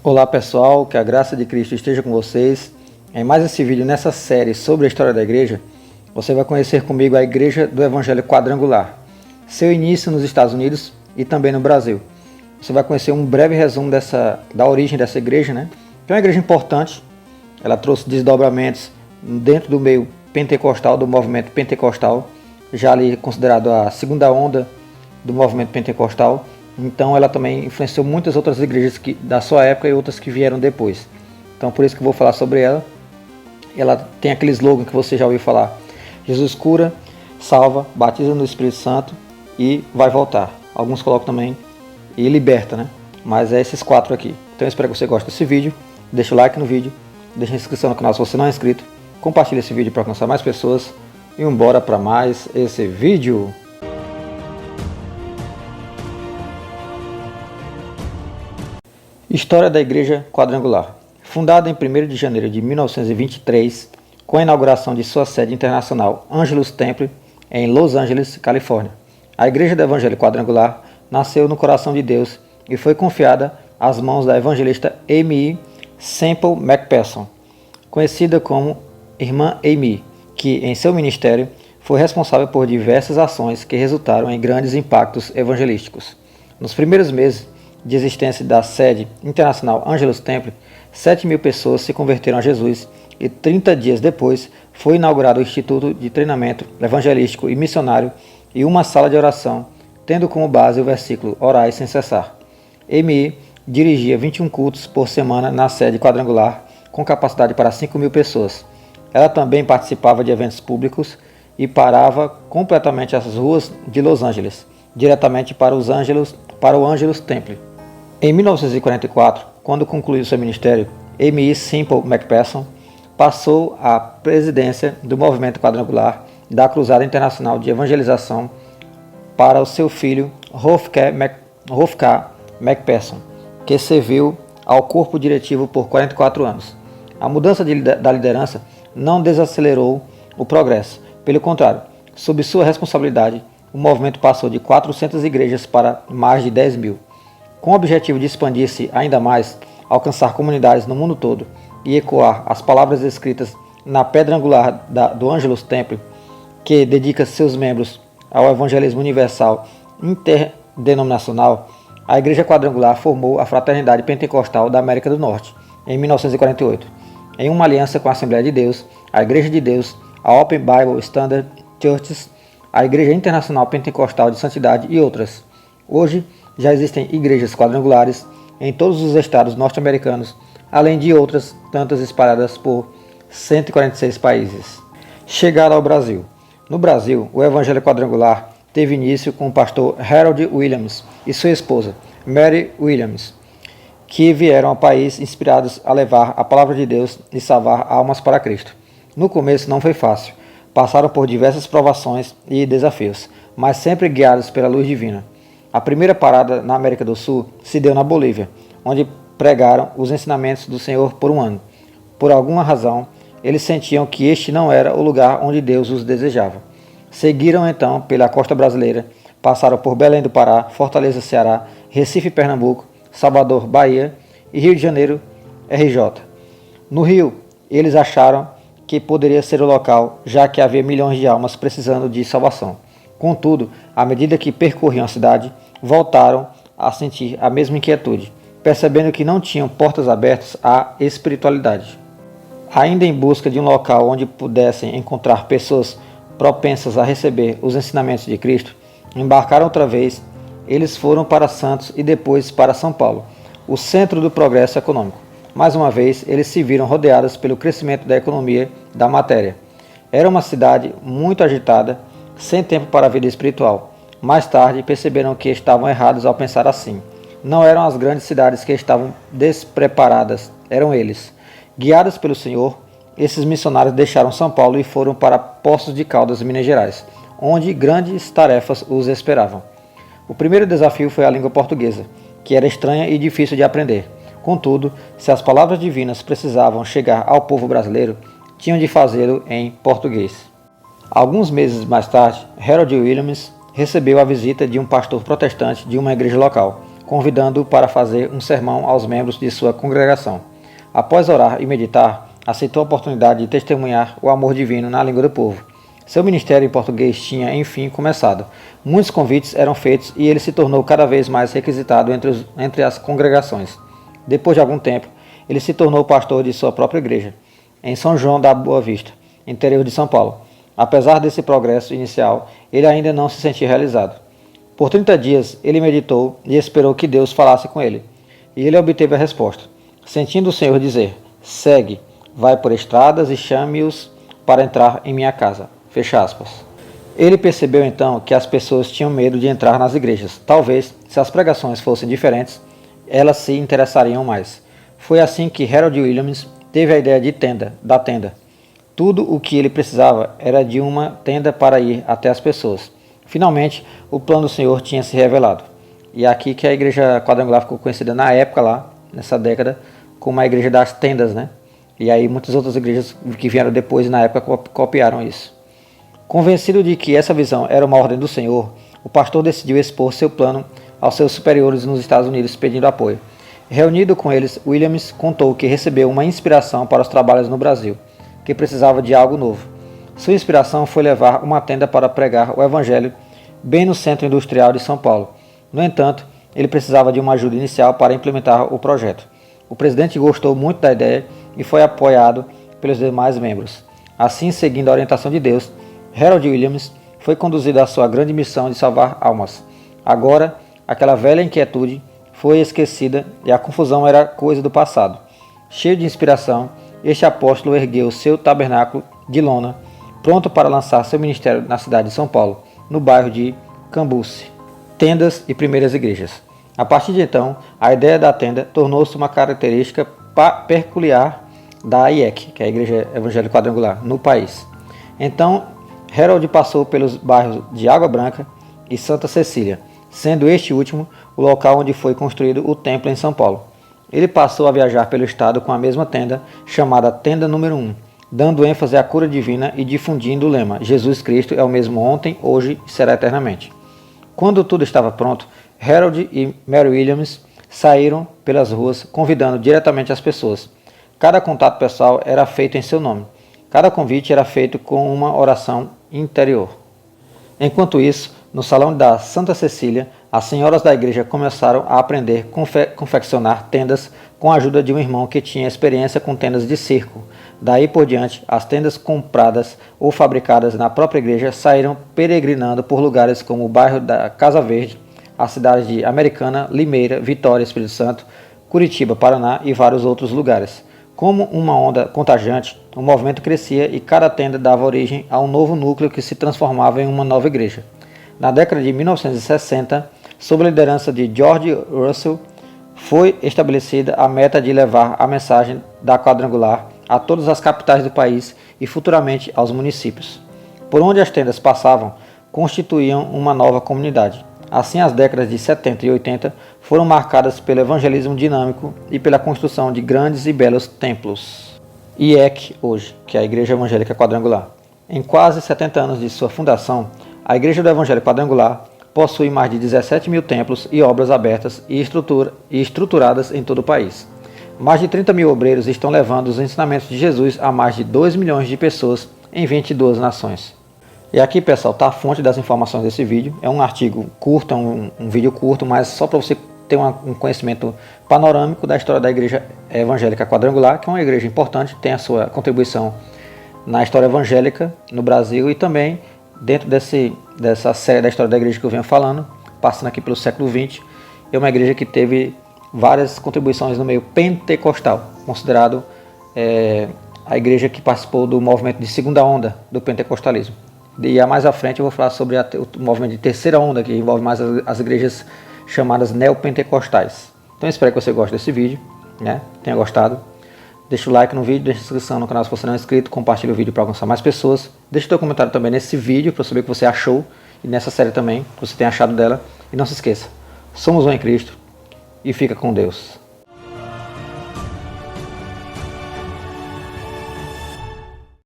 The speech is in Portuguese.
Olá pessoal, que a graça de Cristo esteja com vocês. Em mais esse vídeo nessa série sobre a história da igreja, você vai conhecer comigo a Igreja do Evangelho Quadrangular, seu início nos Estados Unidos e também no Brasil. Você vai conhecer um breve resumo da origem dessa igreja, né? Que é uma igreja importante, ela trouxe desdobramentos dentro do meio pentecostal, do movimento pentecostal, já ali considerado a segunda onda do movimento pentecostal. Então ela também influenciou muitas outras igrejas da sua época e outras que vieram depois. Então por isso que eu vou falar sobre ela. Ela tem aquele slogan que você já ouviu falar: Jesus cura, salva, batiza no Espírito Santo e vai voltar. Alguns colocam também e liberta, né? Mas é esses quatro aqui. Então eu espero que você goste desse vídeo. Deixa o like no vídeo, deixa a inscrição no canal se você não é inscrito. Compartilhe esse vídeo para alcançar mais pessoas. E bora para mais esse vídeo. História da Igreja Quadrangular. Fundada em 1º de janeiro de 1923, com a inauguração de sua sede internacional Angelus Temple, em Los Angeles, Califórnia. A Igreja do Evangelho Quadrangular nasceu no coração de Deus e foi confiada às mãos da evangelista Aimee Semple McPherson, conhecida como Irmã Aimee, que em seu ministério foi responsável por diversas ações que resultaram em grandes impactos evangelísticos. Nos primeiros meses de existência da sede internacional Angelus Temple, 7.000 pessoas se converteram a Jesus e 30 dias depois foi inaugurado o Instituto de Treinamento Evangelístico e Missionário e uma sala de oração, tendo como base o versículo Orai sem cessar. Aimee dirigia 21 cultos por semana na sede quadrangular, com capacidade para 5.000 pessoas. Ela também participava de eventos públicos e parava completamente as ruas de Los Angeles, diretamente para o Angelus Temple. Em 1944, quando concluiu seu ministério, Aimee Semple McPherson passou à presidência do movimento quadrangular da Cruzada Internacional de Evangelização para o seu filho Rolf K. McPherson, que serviu ao corpo diretivo por 44 anos. A mudança da liderança não desacelerou o progresso. Pelo contrário, sob sua responsabilidade, o movimento passou de 400 igrejas para mais de 10.000. Com o objetivo de expandir-se ainda mais, alcançar comunidades no mundo todo e ecoar as palavras escritas na pedra angular do Angelus Temple, que dedica seus membros ao evangelismo universal interdenominacional, a Igreja Quadrangular formou a Fraternidade Pentecostal da América do Norte, em 1948, em uma aliança com a Assembleia de Deus, a Igreja de Deus, a Open Bible Standard Churches, a Igreja Internacional Pentecostal de Santidade e outras. Hoje, já existem igrejas quadrangulares em todos os estados norte-americanos, além de outras tantas espalhadas por 146 países. Chegada ao Brasil. No Brasil, o Evangelho Quadrangular teve início com o pastor Harold Williams e sua esposa, Mary Williams, que vieram ao país inspirados a levar a palavra de Deus e salvar almas para Cristo. No começo não foi fácil, passaram por diversas provações e desafios, mas sempre guiados pela luz divina. A primeira parada na América do Sul se deu na Bolívia, onde pregaram os ensinamentos do Senhor por um ano. Por alguma razão, eles sentiam que este não era o lugar onde Deus os desejava. Seguiram então pela costa brasileira, passaram por Belém do Pará, Fortaleza, Ceará, Recife, Pernambuco, Salvador, Bahia e Rio de Janeiro, RJ. No Rio, eles acharam que poderia ser o local, já que havia milhões de almas precisando de salvação. Contudo, à medida que percorriam a cidade, voltaram a sentir a mesma inquietude, percebendo que não tinham portas abertas à espiritualidade. Ainda em busca de um local onde pudessem encontrar pessoas propensas a receber os ensinamentos de Cristo, embarcaram outra vez. Eles foram para Santos e depois para São Paulo, o centro do progresso econômico. Mais uma vez, eles se viram rodeados pelo crescimento da economia da matéria. Era uma cidade muito agitada, sem tempo para a vida espiritual. Mais tarde, perceberam que estavam errados ao pensar assim. Não eram as grandes cidades que estavam despreparadas, eram eles. Guiados pelo Senhor, esses missionários deixaram São Paulo e foram para Poços de Caldas, Minas Gerais, onde grandes tarefas os esperavam. O primeiro desafio foi a língua portuguesa, que era estranha e difícil de aprender. Contudo, se as palavras divinas precisavam chegar ao povo brasileiro, tinham de fazê-lo em português. Alguns meses mais tarde, Harold Williams recebeu a visita de um pastor protestante de uma igreja local, convidando-o para fazer um sermão aos membros de sua congregação. Após orar e meditar, aceitou a oportunidade de testemunhar o amor divino na língua do povo. Seu ministério em português tinha, enfim, começado. Muitos convites eram feitos e ele se tornou cada vez mais requisitado entre as congregações. Depois de algum tempo, ele se tornou pastor de sua própria igreja, em São João da Boa Vista, interior de São Paulo. Apesar desse progresso inicial, ele ainda não se sentia realizado. Por 30 dias, ele meditou e esperou que Deus falasse com ele. E ele obteve a resposta, sentindo o Senhor dizer: segue, vai por estradas e chame-os para entrar em minha casa. Fecha aspas. Ele percebeu então que as pessoas tinham medo de entrar nas igrejas. Talvez, se as pregações fossem diferentes, elas se interessariam mais. Foi assim que Harold Williams teve a ideia da tenda. Tudo o que ele precisava era de uma tenda para ir até as pessoas. Finalmente, o plano do Senhor tinha se revelado. E é aqui que a igreja quadrangular ficou conhecida na época lá, nessa década, como a igreja das tendas, né? E aí muitas outras igrejas que vieram depois na época copiaram isso. Convencido de que essa visão era uma ordem do Senhor, o pastor decidiu expor seu plano aos seus superiores nos Estados Unidos pedindo apoio. Reunido com eles, Williams contou que recebeu uma inspiração para os trabalhos no Brasil, que precisava de algo novo. Sua inspiração foi levar uma tenda para pregar o evangelho bem no centro industrial de São Paulo. No entanto, ele precisava de uma ajuda inicial para implementar o projeto. O presidente gostou muito da ideia e foi apoiado pelos demais membros. Assim, seguindo a orientação de Deus, Harold Williams foi conduzido à sua grande missão de salvar almas. Agora, aquela velha inquietude foi esquecida e a confusão era coisa do passado. Cheio de inspiração, este apóstolo ergueu seu tabernáculo de lona, pronto para lançar seu ministério na cidade de São Paulo, no bairro de Cambuci. Tendas e primeiras igrejas. A partir de então, a ideia da tenda tornou-se uma característica peculiar da IEC, que é a Igreja Evangélica Quadrangular, no país. Então, Harold passou pelos bairros de Água Branca e Santa Cecília, sendo este último o local onde foi construído o templo em São Paulo. Ele passou a viajar pelo estado com a mesma tenda, chamada Tenda Número 1, dando ênfase à cura divina e difundindo o lema: Jesus Cristo é o mesmo ontem, hoje e será eternamente. Quando tudo estava pronto, Harold e Mary Williams saíram pelas ruas, convidando diretamente as pessoas. Cada contato pessoal era feito em seu nome. Cada convite era feito com uma oração interior. Enquanto isso, no salão da Santa Cecília, as senhoras da igreja começaram a aprender a confeccionar tendas com a ajuda de um irmão que tinha experiência com tendas de circo. Daí por diante, as tendas compradas ou fabricadas na própria igreja saíram peregrinando por lugares como o bairro da Casa Verde, as cidades de Americana, Limeira, Vitória, Espírito Santo, Curitiba, Paraná e vários outros lugares. Como uma onda contagiante, o movimento crescia e cada tenda dava origem a um novo núcleo que se transformava em uma nova igreja. Na década de 1960, sob a liderança de George Russell, foi estabelecida a meta de levar a mensagem da quadrangular a todas as capitais do país e futuramente aos municípios. Por onde as tendas passavam, constituíam uma nova comunidade. Assim, as décadas de 70 e 80 foram marcadas pelo evangelismo dinâmico e pela construção de grandes e belos templos. IEC hoje, que é a Igreja Evangélica Quadrangular. Em quase 70 anos de sua fundação, a Igreja do Evangelho Quadrangular possui mais de 17 mil templos e obras abertas e estruturadas em todo o país. Mais de 30 mil obreiros estão levando os ensinamentos de Jesus a mais de 2 milhões de pessoas em 22 nações. E aqui, pessoal, está a fonte das informações desse vídeo. É um artigo curto, um vídeo curto, mas só para você ter um conhecimento panorâmico da história da Igreja Evangélica Quadrangular, que é uma igreja importante, tem a sua contribuição na história evangélica no Brasil e também dentro dessa série da história da igreja que eu venho falando, passando aqui pelo século XX. É uma igreja que teve várias contribuições no meio pentecostal, considerado a igreja que participou do movimento de segunda onda do pentecostalismo. E mais à frente eu vou falar sobre o movimento de terceira onda, que envolve mais as igrejas chamadas neopentecostais. Então eu espero que você goste desse vídeo, né? Tenha gostado. Deixa o like no vídeo, deixa a inscrição no canal se você não é inscrito, compartilha o vídeo para alcançar mais pessoas. Deixa o seu comentário também nesse vídeo para eu saber o que você achou e nessa série também, o que você tem achado dela. E não se esqueça, somos um em Cristo e fica com Deus.